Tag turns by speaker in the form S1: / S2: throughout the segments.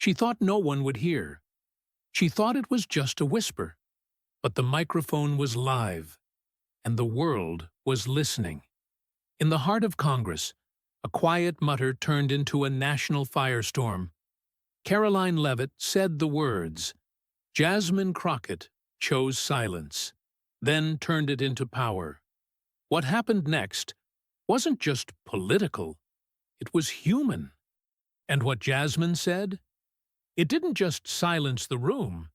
S1: She thought no one would hear. She thought it was just a whisper. But the microphone was live, and the world was listening. In the heart of Congress, a quiet mutter turned into a national firestorm. Karoline Leavitt said the words. Jasmine Crockett chose silence, then turned it into power. What happened next wasn't just political, it was human. And what Jasmine said? It didn't just silence the room,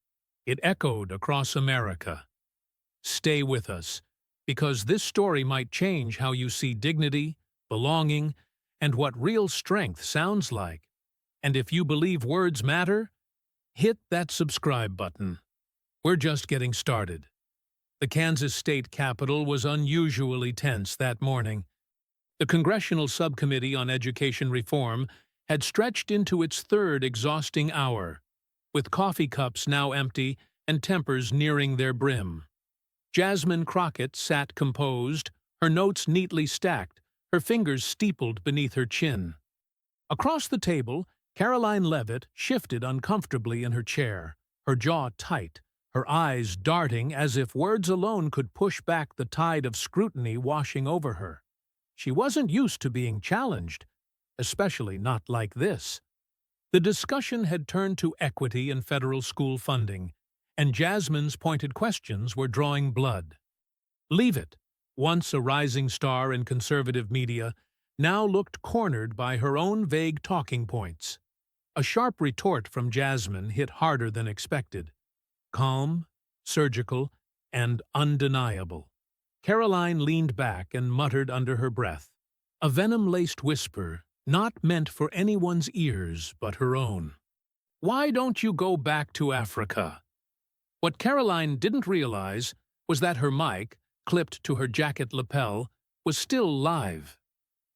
S1: it echoed across America. Stay with us, because this story might change how you see dignity, belonging, and what real strength sounds like. And if you believe words matter, hit that subscribe button. We're just getting started. The Kansas state capitol was unusually tense that morning. The congressional subcommittee on education reform had stretched into its third exhausting hour, with coffee cups now empty and tempers nearing their brim. Jasmine Crockett sat composed, her notes neatly stacked, her fingers steepled beneath her chin. Across the table, Karoline Leavitt shifted uncomfortably in her chair, her jaw tight, her eyes darting as if words alone could push back the tide of scrutiny washing over her. She wasn't used to being challenged, especially not like this. The discussion had turned to equity in federal school funding, and Jasmine's pointed questions were drawing blood. Leavitt, once a rising star in conservative media, now looked cornered by her own vague talking points. A sharp retort from Jasmine hit harder than expected. Calm, surgical, and undeniable. Karoline leaned back and muttered under her breath. A venom-laced whisper, not meant for anyone's ears but her own. Why don't you go back to Africa? What Karoline didn't realize was that her mic, clipped to her jacket lapel, was still live.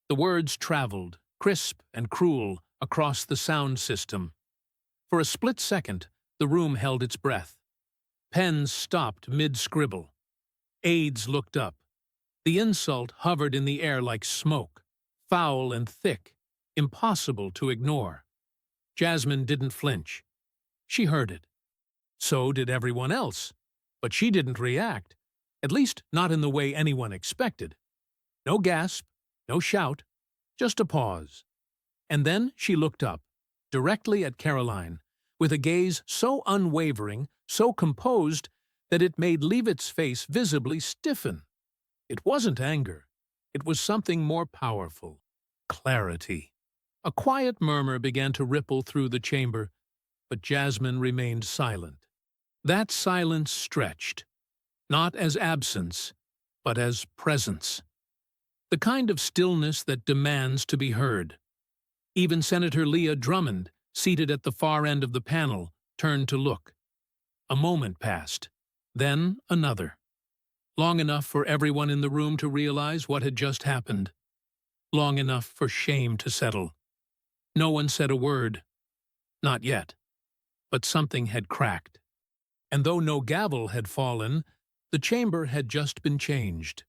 S1: The words traveled, crisp and cruel, across the sound system. For a split second, the room held its breath. Pens stopped mid-scribble. Aides looked up. The insult hovered in the air like smoke, foul and thick, impossible to ignore. Jasmine didn't flinch. She heard it. So did everyone else. But she didn't react, at least not in the way anyone expected. No gasp, no shout, just a pause. And then she looked up, directly at Karoline, with a gaze so unwavering, so composed, that it made Leavitt's face visibly stiffen. It wasn't anger. It was something more powerful. Clarity. A quiet murmur began to ripple through the chamber, but Jasmine remained silent. That silence stretched, not as absence, but as presence. The kind of stillness that demands to be heard. Even Senator Leah Drummond, seated at the far end of the panel, turned to look. A moment passed, then another. Long enough for everyone in the room to realize what had just happened. Long enough for shame to settle. No one said a word. Not yet. But something had cracked. And though no gavel had fallen, the chamber had just been changed.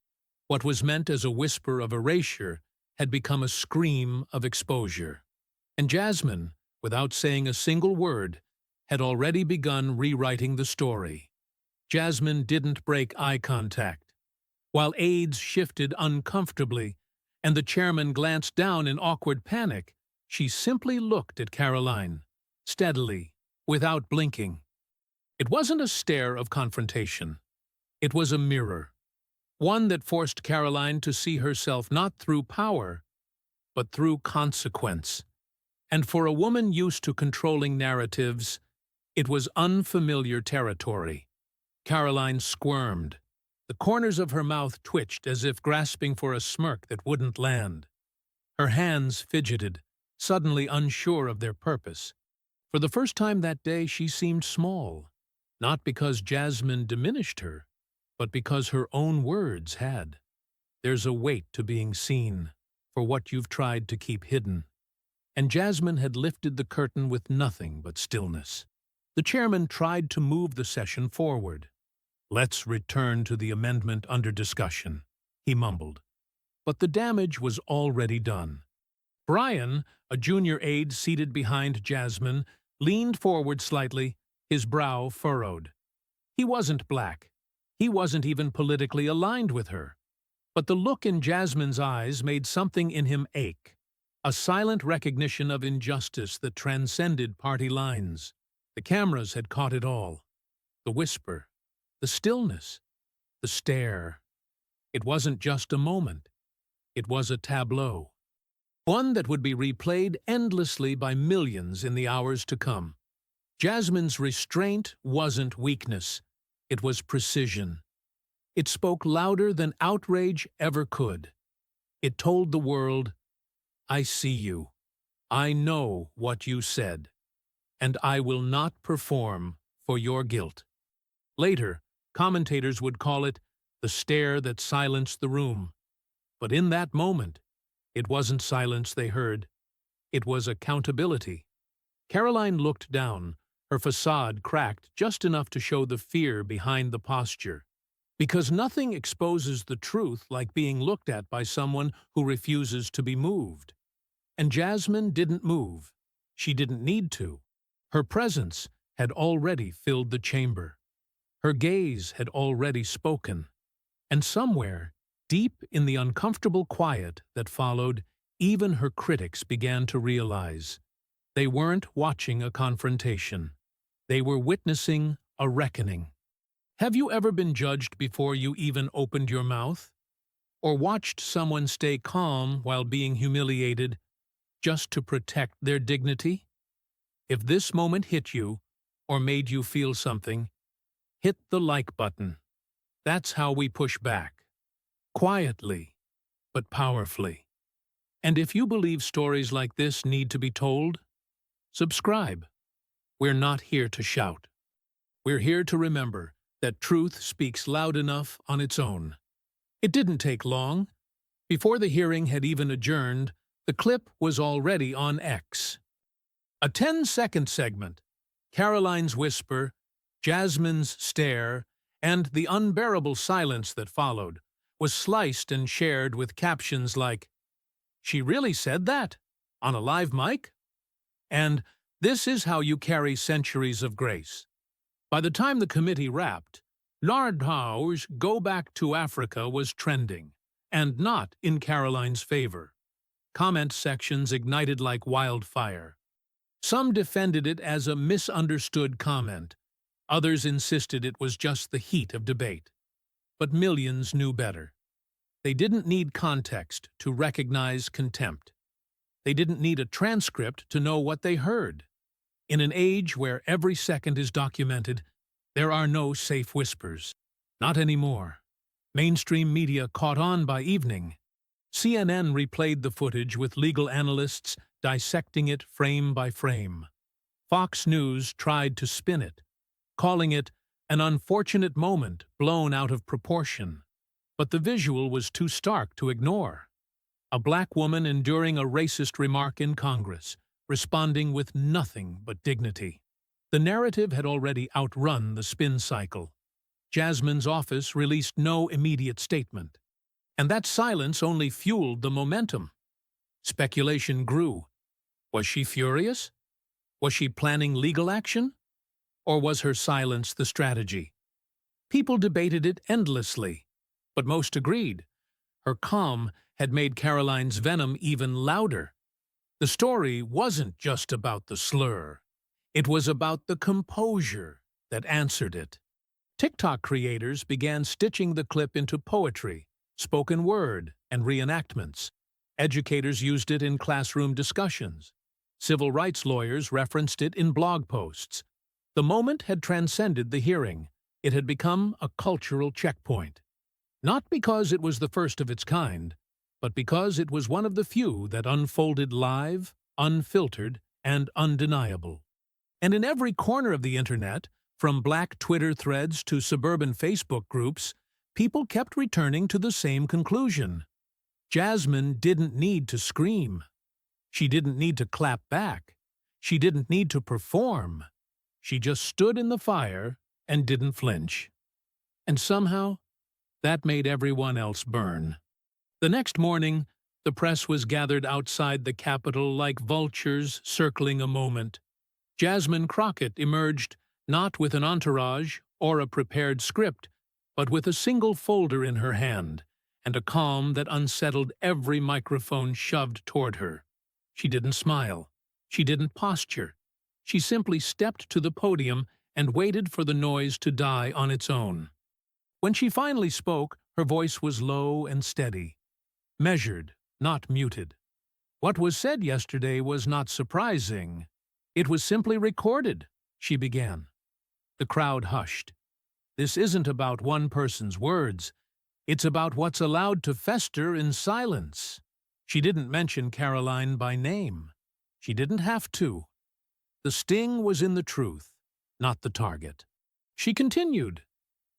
S1: What was meant as a whisper of erasure had become a scream of exposure. And Jasmine, without saying a single word, had already begun rewriting the story. Jasmine didn't break eye contact. While aides shifted uncomfortably and the chairman glanced down in awkward panic, she simply looked at Karoline, steadily, without blinking. It wasn't a stare of confrontation. It was a mirror, one that forced Karoline to see herself not through power, but through consequence. And for a woman used to controlling narratives, it was unfamiliar territory. Karoline squirmed. The corners of her mouth twitched as if grasping for a smirk that wouldn't land. Her hands fidgeted, suddenly unsure of their purpose. For the first time that day she seemed small, not because Jasmine diminished her, but because her own words had. There's a weight to being seen, for what you've tried to keep hidden. And Jasmine had lifted the curtain with nothing but stillness. The chairman tried to move the session forward. "Let's return to the amendment under discussion," he mumbled. But the damage was already done. Brian, a junior aide seated behind Jasmine, leaned forward slightly, his brow furrowed. He wasn't black. He wasn't even politically aligned with her. But the look in Jasmine's eyes made something in him ache, a silent recognition of injustice that transcended party lines. The cameras had caught it all. The whisper, the stillness, the stare. It wasn't just a moment. It was a tableau. One that would be replayed endlessly by millions in the hours to come. Jasmine's restraint wasn't weakness. It was precision. It spoke louder than outrage ever could. It told the world, I see you. I know what you said. And I will not perform for your guilt. Later, commentators would call it the stare that silenced the room. But in that moment, it wasn't silence they heard. It was accountability. Karoline looked down, her facade cracked just enough to show the fear behind the posture. Because nothing exposes the truth like being looked at by someone who refuses to be moved. And Jasmine didn't move. She didn't need to. Her presence had already filled the chamber. Her gaze had already spoken. And somewhere, deep in the uncomfortable quiet that followed, even her critics began to realize they weren't watching a confrontation. They were witnessing a reckoning. Have you ever been judged before you even opened your mouth? Or watched someone stay calm while being humiliated just to protect their dignity? If this moment hit you, or made you feel something, hit the like button. That's how we push back. Quietly, but powerfully. And if you believe stories like this need to be told, subscribe. We're not here to shout. We're here to remember that truth speaks loud enough on its own. It didn't take long. Before the hearing had even adjourned, the clip was already on X. A 10-second segment, Karoline's whisper, Jasmine's stare, and the unbearable silence that followed, was sliced and shared with captions like, "She really said that? On a live mic?" And, "This is how you carry centuries of grace." By the time the committee wrapped, Nardhauer's Go Back to Africa was trending, and not in Karoline's favor. Comment sections ignited like wildfire. Some defended it as a misunderstood comment. Others insisted it was just the heat of debate. But millions knew better. They didn't need context to recognize contempt. They didn't need a transcript to know what they heard. In an age where every second is documented, there are no safe whispers. Not anymore. Mainstream media caught on by evening. CNN replayed the footage with legal analysts dissecting it frame by frame. Fox News tried to spin it, calling it an unfortunate moment blown out of proportion. But the visual was too stark to ignore. A black woman enduring a racist remark in Congress, responding with nothing but dignity. The narrative had already outrun the spin cycle. Jasmine's office released no immediate statement. And that silence only fueled the momentum. Speculation grew. Was she furious? Was she planning legal action? Or was her silence the strategy? People debated it endlessly, but most agreed. Her calm had made Karoline's venom even louder. The story wasn't just about the slur. It was about the composure that answered it. TikTok creators began stitching the clip into poetry, spoken word, and reenactments. Educators used it in classroom discussions. Civil rights lawyers referenced it in blog posts. The moment had transcended the hearing. It had become a cultural checkpoint. Not because it was the first of its kind, but because it was one of the few that unfolded live, unfiltered, and undeniable. And in every corner of the internet, from Black Twitter threads to suburban Facebook groups, people kept returning to the same conclusion. Jasmine didn't need to scream. She didn't need to clap back. She didn't need to perform. She just stood in the fire and didn't flinch. And somehow, that made everyone else burn. The next morning, the press was gathered outside the Capitol like vultures circling a moment. Jasmine Crockett emerged not with an entourage or a prepared script, but with a single folder in her hand and a calm that unsettled every microphone shoved toward her. She didn't smile. She didn't posture. She simply stepped to the podium and waited for the noise to die on its own. When she finally spoke, her voice was low and steady, measured, not muted. What was said yesterday was not surprising. It was simply recorded, she began. The crowd hushed. This isn't about one person's words. It's about what's allowed to fester in silence. She didn't mention Karoline by name. She didn't have to. The sting was in the truth, not the target. She continued,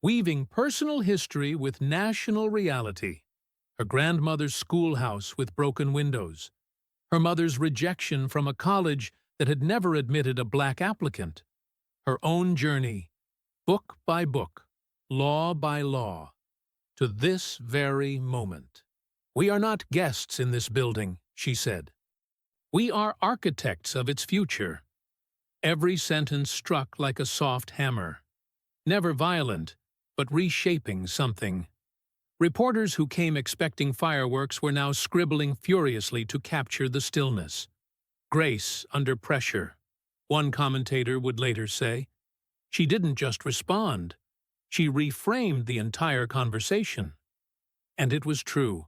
S1: weaving personal history with national reality. Her grandmother's schoolhouse with broken windows. Her mother's rejection from a college that had never admitted a black applicant. Her own journey, book by book, law by law, to this very moment. We are not guests in this building, she said. We are architects of its future. Every sentence struck like a soft hammer. Never violent, but reshaping something. Reporters who came expecting fireworks were now scribbling furiously to capture the stillness. Grace under pressure, one commentator would later say. She didn't just respond. She reframed the entire conversation. And it was true.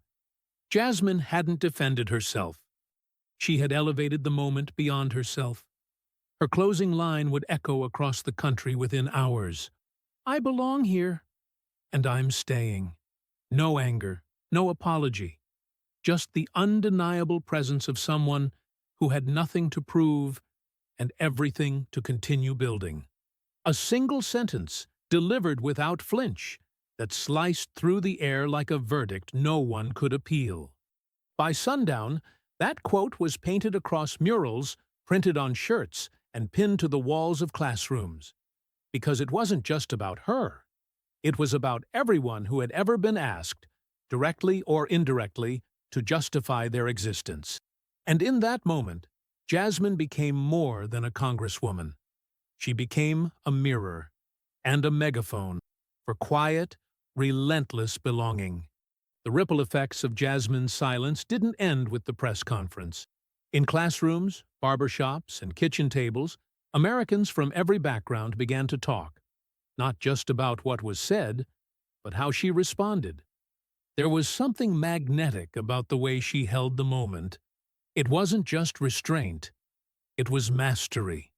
S1: Jasmine hadn't defended herself. She had elevated the moment beyond herself. Her closing line would echo across the country within hours. I belong here, and I'm staying. No anger, no apology, just the undeniable presence of someone who had nothing to prove and everything to continue building. A single sentence, delivered without flinch, that sliced through the air like a verdict no one could appeal. By sundown, that quote was painted across murals, printed on shirts, and pinned to the walls of classrooms. Because it wasn't just about her. It was about everyone who had ever been asked, directly or indirectly, to justify their existence. And in that moment, Jasmine became more than a congresswoman. She became a mirror and a megaphone for quiet, relentless belonging. The ripple effects of Jasmine's silence didn't end with the press conference. In classrooms, barbershops, and kitchen tables, Americans from every background began to talk, not just about what was said, but how she responded. There was something magnetic about the way she held the moment. It wasn't just restraint, it was mastery.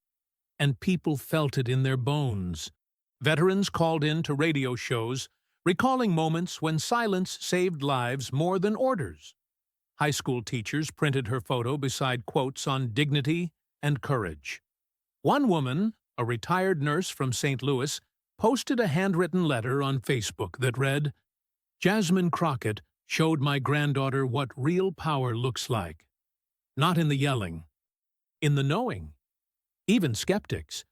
S1: And people felt it in their bones. Veterans called in to radio shows, recalling moments when silence saved lives more than orders. High school teachers printed her photo beside quotes on dignity and courage. One woman, a retired nurse from St. Louis, posted a handwritten letter on Facebook that read, Jasmine Crockett showed my granddaughter what real power looks like. Not in the yelling, in the knowing. Even skeptics,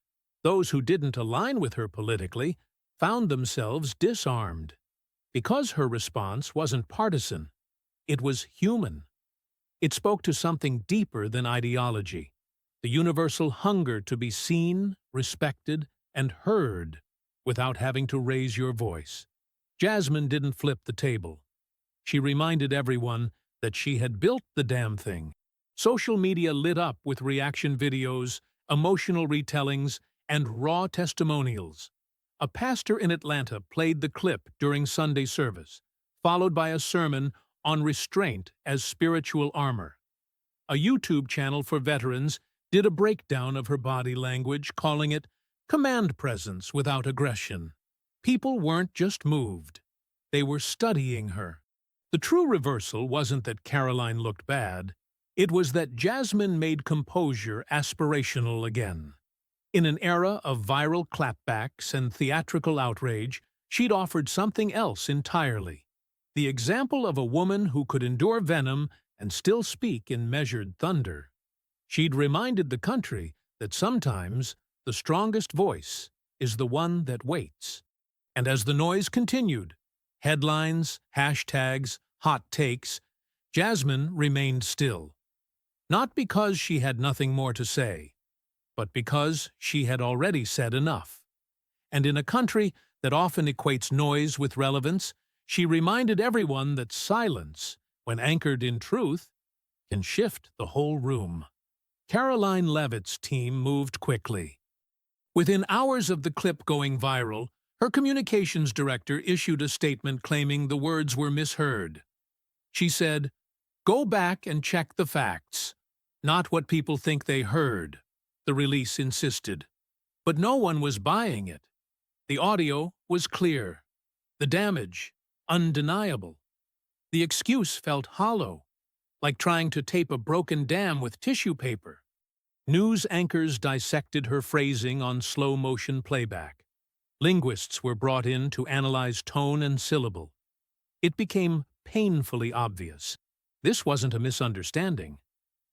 S1: those who didn't align with her politically, found themselves disarmed. Because her response wasn't partisan, it was human. It spoke to something deeper than ideology, the universal hunger to be seen, respected, and heard without having to raise your voice. Jasmine didn't flip the table. She reminded everyone that she had built the damn thing. Social media lit up with reaction videos, emotional retellings, and raw testimonials. A pastor in Atlanta played the clip during Sunday service, followed by a sermon on restraint as spiritual armor. A YouTube channel for veterans did a breakdown of her body language, calling it command presence without aggression. People weren't just moved. They were studying her. The true reversal wasn't that Karoline looked bad. It was that Jasmine made composure aspirational again. In an era of viral clapbacks and theatrical outrage, she'd offered something else entirely. The example of a woman who could endure venom and still speak in measured thunder. She'd reminded the country that sometimes the strongest voice is the one that waits. And as the noise continued, headlines, hashtags, hot takes, Jasmine remained still. Not because she had nothing more to say, but because she had already said enough. And in a country that often equates noise with relevance, she reminded everyone that silence, when anchored in truth, can shift the whole room. Karoline Leavitt's team moved quickly. Within hours of the clip going viral, her communications director issued a statement claiming the words were misheard. She said, "Go back and check the facts, not what people think they heard," the release insisted. But no one was buying it. The audio was clear. The damage, undeniable. The excuse felt hollow, like trying to tape a broken dam with tissue paper. News anchors dissected her phrasing on slow-motion playback. Linguists were brought in to analyze tone and syllable. It became painfully obvious. This wasn't a misunderstanding.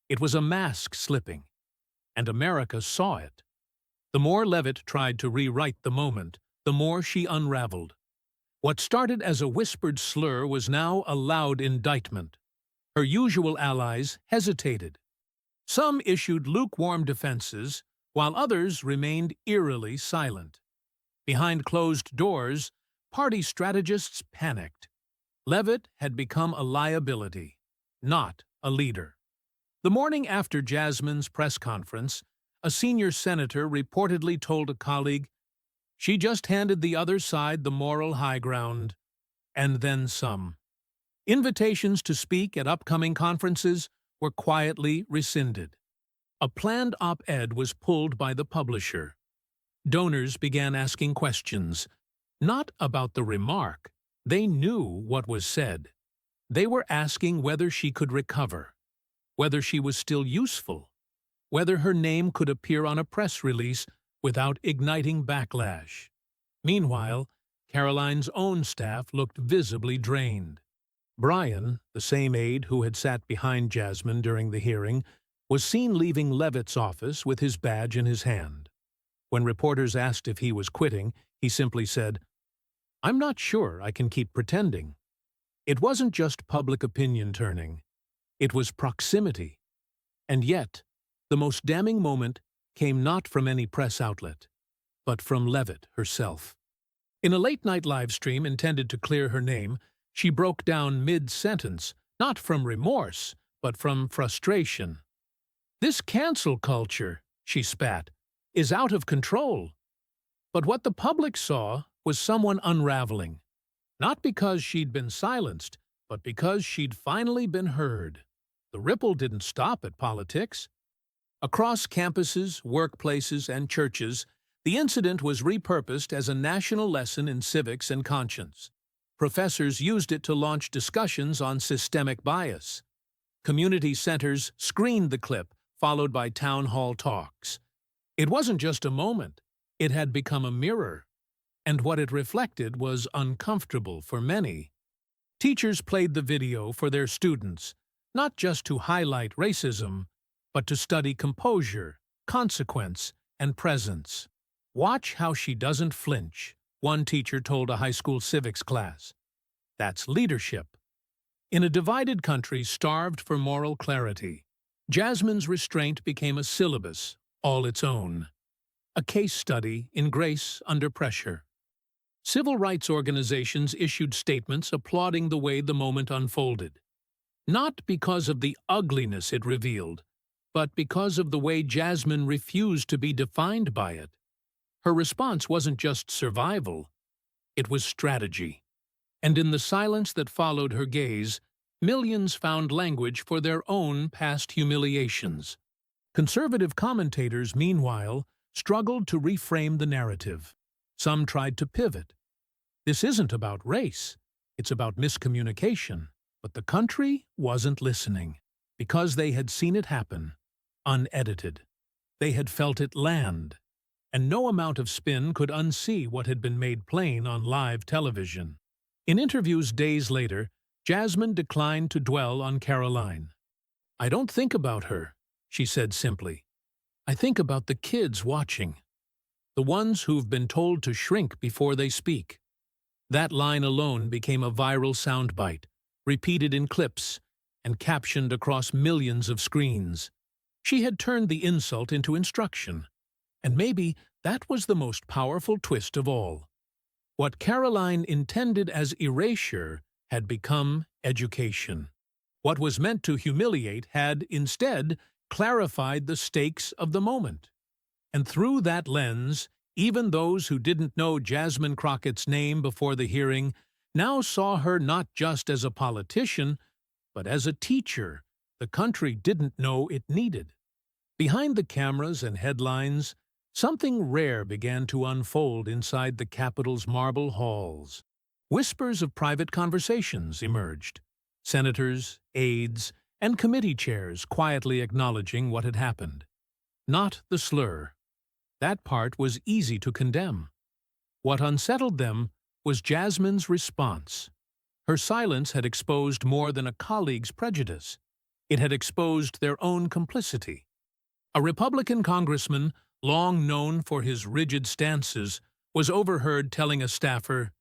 S1: It was a mask slipping, and America saw it. The more Leavitt tried to rewrite the moment, the more she unraveled. What started as a whispered slur was now a loud indictment. Her usual allies hesitated. Some issued lukewarm defenses, while others remained eerily silent. Behind closed doors, party strategists panicked. Leavitt had become a liability, not a leader. The morning after Jasmine's press conference, a senior senator reportedly told a colleague, "She just handed the other side the moral high ground, and then some." Invitations to speak at upcoming conferences were quietly rescinded. A planned op-ed was pulled by the publisher. Donors began asking questions, not about the remark. They knew what was said. They were asking whether she could recover, whether she was still useful, whether her name could appear on a press release without igniting backlash. Meanwhile, Karoline's own staff looked visibly drained. Brian, the same aide who had sat behind Jasmine during the hearing, was seen leaving Leavitt's office with his badge in his hand. When reporters asked if he was quitting, he simply said, "I'm not sure I can keep pretending." It wasn't just public opinion turning. It was proximity. And yet, the most damning moment came not from any press outlet, but from Leavitt herself. In a late-night livestream intended to clear her name, she broke down mid-sentence, not from remorse, but from frustration. "This cancel culture," she spat, "is out of control." But what the public saw was someone unraveling, not because she'd been silenced, but because she'd finally been heard. The ripple didn't stop at politics. Across campuses, workplaces, and churches, the incident was repurposed as a national lesson in civics and conscience. Professors used it to launch discussions on systemic bias. Community centers screened the clip, followed by town hall talks. It wasn't just a moment. It had become a mirror. And what it reflected was uncomfortable for many. Teachers played the video for their students, not just to highlight racism, but to study composure, consequence, and presence. "Watch how she doesn't flinch," one teacher told a high school civics class. That's leadership. In a divided country starved for moral clarity, Jasmine's restraint became a syllabus, all its own. A case study in grace under pressure. Civil rights organizations issued statements applauding the way the moment unfolded. Not because of the ugliness it revealed, but because of the way Jasmine refused to be defined by it. Her response wasn't just survival, it was strategy. And in the silence that followed her gaze, millions found language for their own past humiliations. Conservative commentators, meanwhile, struggled to reframe the narrative. Some tried to pivot. This isn't about race, it's about miscommunication. But the country wasn't listening, because they had seen it happen, unedited. They had felt it land, and no amount of spin could unsee what had been made plain on live television. In interviews days later, Jasmine declined to dwell on Karoline. "I don't think about her," she said simply. "I think about the kids watching, the ones who've been told to shrink before they speak." That line alone became a viral soundbite, repeated in clips and captioned across millions of screens. She had turned the insult into instruction. And maybe that was the most powerful twist of all. What Karoline intended as erasure had become education. What was meant to humiliate had, instead, clarified the stakes of the moment. And through that lens, even those who didn't know Jasmine Crockett's name before the hearing now saw her not just as a politician, but as a teacher the country didn't know it needed. Behind the cameras and headlines, something rare began to unfold inside the Capitol's marble halls. Whispers of private conversations emerged. Senators, aides, and committee chairs quietly acknowledging what had happened. Not the slur. That part was easy to condemn. What unsettled them was Jasmine's response. Her silence had exposed more than a colleague's prejudice. It had exposed their own complicity. A Republican congressman, long known for his rigid stances, was overheard telling a staffer,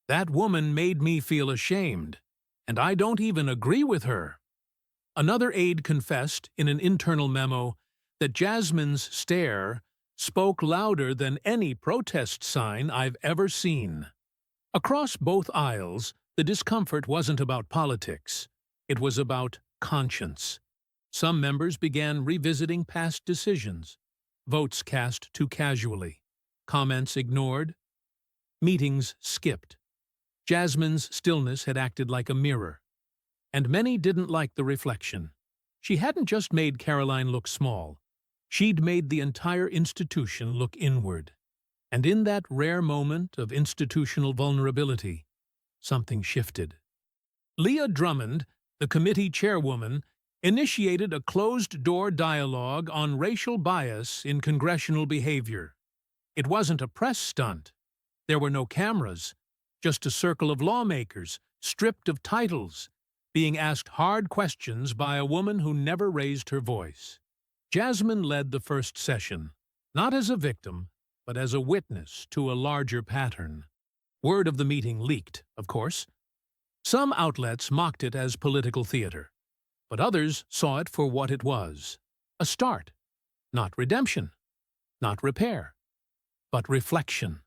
S1: "That woman made me feel ashamed, and I don't even agree with her." Another aide confessed in an internal memo that Jasmine's stare spoke louder than any protest sign I've ever seen. Across both aisles, the discomfort wasn't about politics. It was about conscience. Some members began revisiting past decisions, votes cast too casually, comments ignored, meetings skipped. Jasmine's stillness had acted like a mirror, and many didn't like the reflection. She hadn't just made Karoline look small. She'd made the entire institution look inward. And in that rare moment of institutional vulnerability, something shifted. Leah Drummond, the committee chairwoman, initiated a closed-door dialogue on racial bias in congressional behavior. It wasn't a press stunt. There were no cameras, just a circle of lawmakers, stripped of titles, being asked hard questions by a woman who never raised her voice. Jasmine led the first session, not as a victim, but as a witness to a larger pattern. Word of the meeting leaked, of course. Some outlets mocked it as political theater, but others saw it for what it was: a start, not redemption, not repair, but reflection.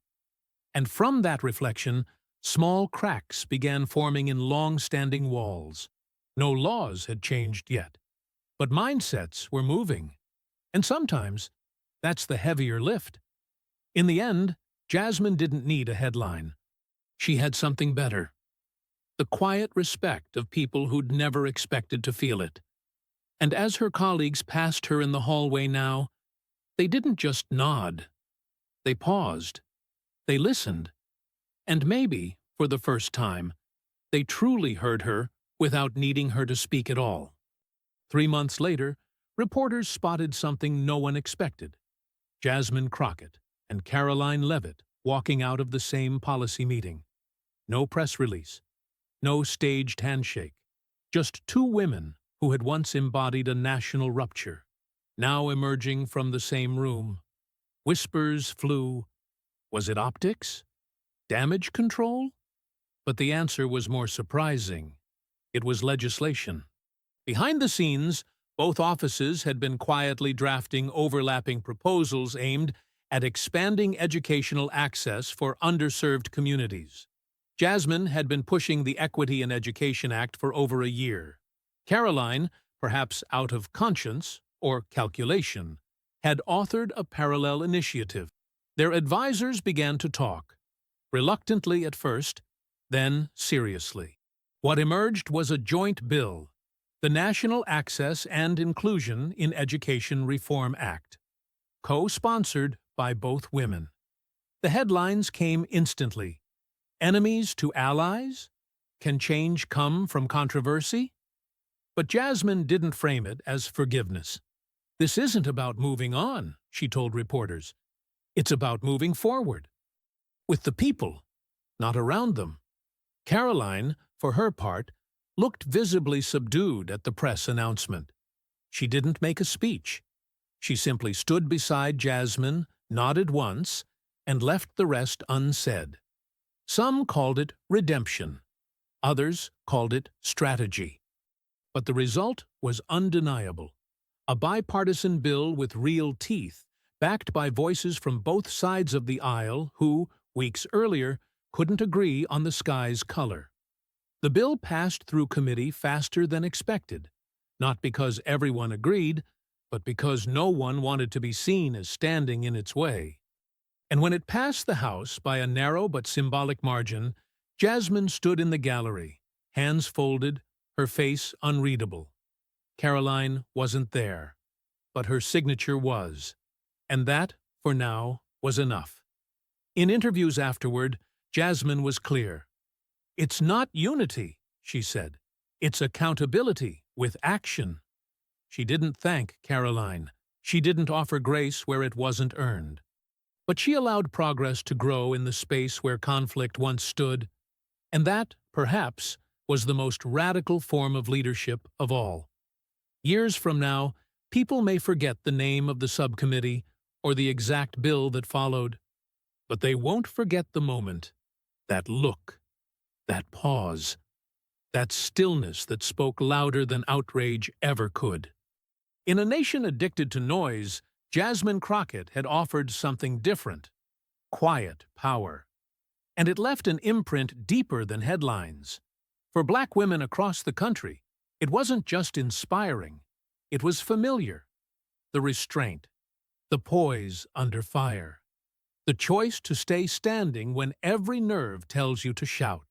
S1: And from that reflection, small cracks began forming in long-standing walls. No laws had changed yet, but mindsets were moving. And sometimes, that's the heavier lift. In the end, Jasmine didn't need a headline. She had something better: the quiet respect of people who'd never expected to feel it. And as her colleagues passed her in the hallway now, they didn't just nod. They paused. They listened. And maybe, for the first time, they truly heard her without needing her to speak at all. 3 months later, reporters spotted something no one expected: Jasmine Crockett and Karoline Leavitt walking out of the same policy meeting. No press release, no staged handshake, just two women who had once embodied a national rupture, now emerging from the same room. Whispers flew. Was it optics? Damage control? But the answer was more surprising. It was legislation. Behind the scenes, both offices had been quietly drafting overlapping proposals aimed at expanding educational access for underserved communities. Jasmine had been pushing the Equity in Education Act for over a year. Karoline, perhaps out of conscience or calculation, had authored a parallel initiative. Their advisors began to talk, reluctantly at first, then seriously. What emerged was a joint bill, the National Access and Inclusion in Education Reform Act, co-sponsored by both women. The headlines came instantly. Enemies to allies? Can change come from controversy? But Jasmine didn't frame it as forgiveness. This isn't about moving on, she told reporters. It's about moving forward. With the people, not around them. Karoline, for her part, looked visibly subdued at the press announcement. She didn't make a speech. She simply stood beside Jasmine, nodded once, and left the rest unsaid. Some called it redemption. Others called it strategy. But the result was undeniable. A bipartisan bill with real teeth, backed by voices from both sides of the aisle who, weeks earlier, couldn't agree on the sky's color. The bill passed through committee faster than expected, not because everyone agreed, but because no one wanted to be seen as standing in its way. And when it passed the House by a narrow but symbolic margin, Jasmine stood in the gallery, hands folded, her face unreadable. Karoline wasn't there, but her signature was, and that, for now, was enough. In interviews afterward, Jasmine was clear. "It's not unity," she said. "It's accountability with action." She didn't thank Karoline. She didn't offer grace where it wasn't earned. But she allowed progress to grow in the space where conflict once stood, and that, perhaps, was the most radical form of leadership of all. Years from now, people may forget the name of the subcommittee or the exact bill that followed, but they won't forget the moment, that look, that pause, that stillness that spoke louder than outrage ever could. In a nation addicted to noise, Jasmine Crockett had offered something different: quiet power. And it left an imprint deeper than headlines. For Black women across the country, it wasn't just inspiring, it was familiar. The restraint, the poise under fire, the choice to stay standing when every nerve tells you to shout.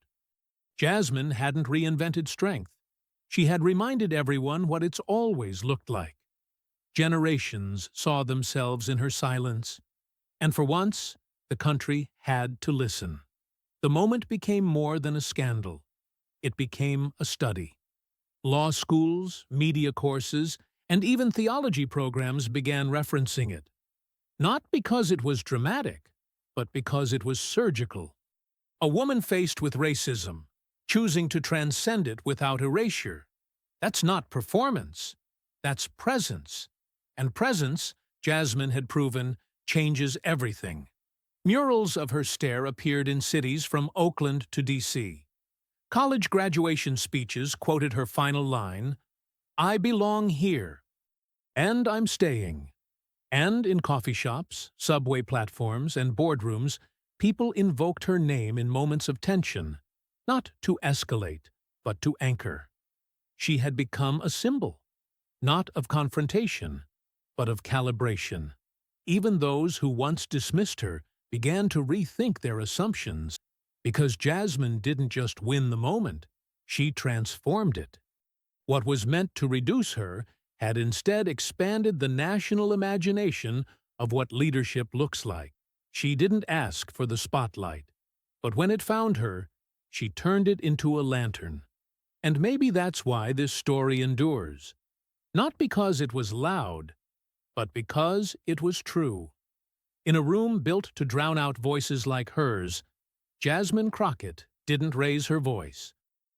S1: Jasmine hadn't reinvented strength. She had reminded everyone what it's always looked like. Generations saw themselves in her silence, and for once, the country had to listen. The moment became more than a scandal. It became a study. Law schools, media courses, and even theology programs began referencing it. Not because it was dramatic, but because it was surgical. A woman faced with racism, choosing to transcend it without erasure. That's not performance. That's presence. And presence, Jasmine had proven, changes everything. Murals of her stare appeared in cities from Oakland to D.C. College graduation speeches quoted her final line, "I belong here, and I'm staying." And in coffee shops, subway platforms, and boardrooms, people invoked her name in moments of tension, not to escalate, but to anchor. She had become a symbol, not of confrontation, but of calibration. Even those who once dismissed her began to rethink their assumptions, because Jasmine didn't just win the moment, she transformed it. What was meant to reduce her had instead expanded the national imagination of what leadership looks like. She didn't ask for the spotlight, but when it found her, she turned it into a lantern. And maybe that's why this story endures. Not because it was loud, but because it was true. In a room built to drown out voices like hers, Jasmine Crockett didn't raise her voice.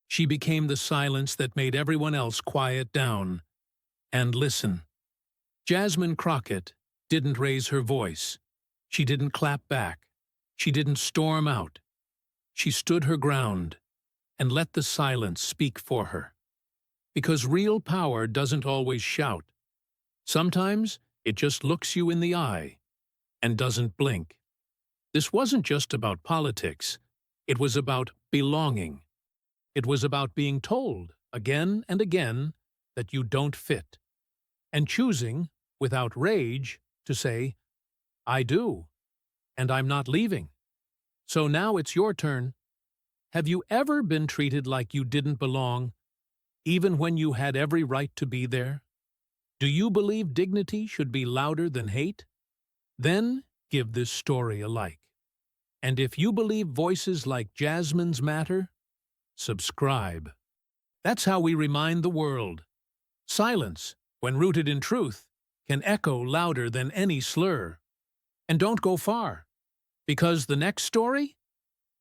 S1: She became the silence that made everyone else quiet down and listen. Jasmine Crockett didn't raise her voice. She didn't clap back. She didn't storm out. She stood her ground and let the silence speak for her. Because real power doesn't always shout. Sometimes it just looks you in the eye and doesn't blink. This wasn't just about politics. It was about belonging. It was about being told again and again that you don't fit, and choosing, without rage, to say, "I do, and I'm not leaving." So now it's your turn. Have you ever been treated like you didn't belong, even when you had every right to be there? Do you believe dignity should be louder than hate? Then give this story a like. And if you believe voices like Jasmine's matter, subscribe. That's how we remind the world. Silence, when rooted in truth, can echo louder than any slur. And don't go far, because the next story,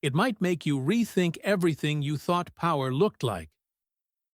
S1: it might make you rethink everything you thought power looked like.